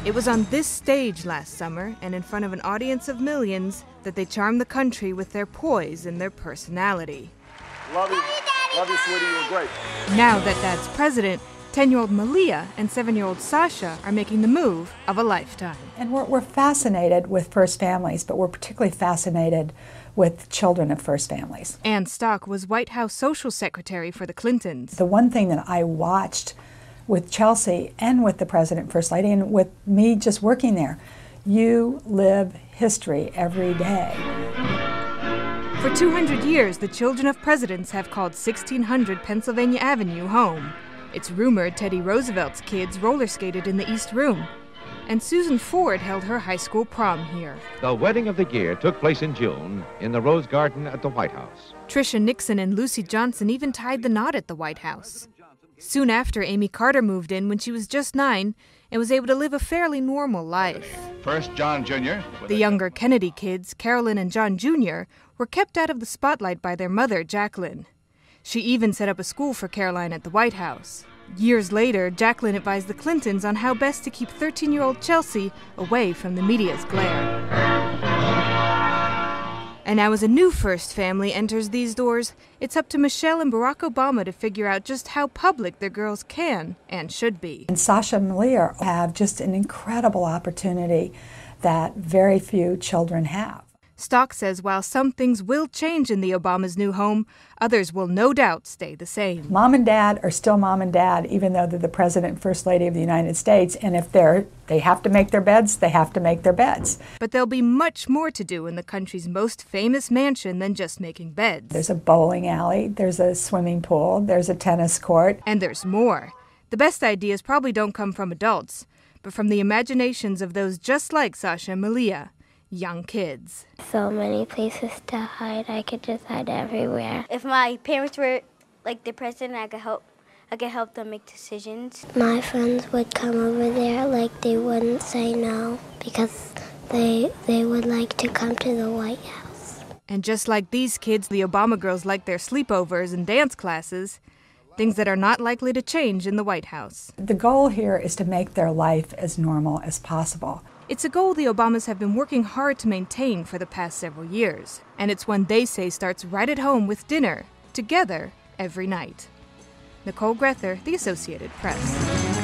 It was on this stage last summer, and in front of an audience of millions, that they charmed the country with their poise and their personality. Love you. Love you, sweetie. You were great. Now that Dad's president, 10-year-old Malia and 7-year-old Sasha are making the move of a lifetime. And we're fascinated with first families, but we're particularly fascinated with children of first families. Ann Stock was White House social secretary for the Clintons. The one thing that I watched with Chelsea and with the President, First Lady, and with me just working there, you live history every day. For 200 years, the children of presidents have called 1600 Pennsylvania Avenue home. It's rumored Teddy Roosevelt's kids roller skated in the East Room, and Susan Ford held her high school prom here. The wedding of the year took place in June in the Rose Garden at the White House. Tricia Nixon and Lucy Johnson even tied the knot at the White House. Soon after, Amy Carter moved in when she was just 9 and was able to live a fairly normal life. First, John Jr. The younger Kennedy kids, Carolyn and John Jr., were kept out of the spotlight by their mother, Jacqueline. She even set up a school for Caroline at the White House. Years later, Jacqueline advised the Clintons on how best to keep 13-year-old Chelsea away from the media's glare. And now as a new first family enters these doors, it's up to Michelle and Barack Obama to figure out just how public their girls can and should be. And Sasha and Malia have just an incredible opportunity that very few children have. Stock says while some things will change in the Obamas' new home, others will no doubt stay the same. Mom and Dad are still Mom and Dad, even though they're the President and First Lady of the United States. And if they have to make their beds, they have to make their beds. But there'll be much more to do in the country's most famous mansion than just making beds. There's a bowling alley, there's a swimming pool, there's a tennis court. And there's more. The best ideas probably don't come from adults, but from the imaginations of those just like Sasha and Malia. Young kids. So many places to hide. I could just hide everywhere. If my parents were like the president, I could help them make decisions. My friends would come over there, like they wouldn't say no because they would like to come to the White House. And just like these kids, the Obama girls like their sleepovers and dance classes, things that are not likely to change in the White House. The goal here is to make their life as normal as possible. It's a goal the Obamas have been working hard to maintain for the past several years. And it's one they say starts right at home with dinner, together, every night. Nicole Grether, The Associated Press.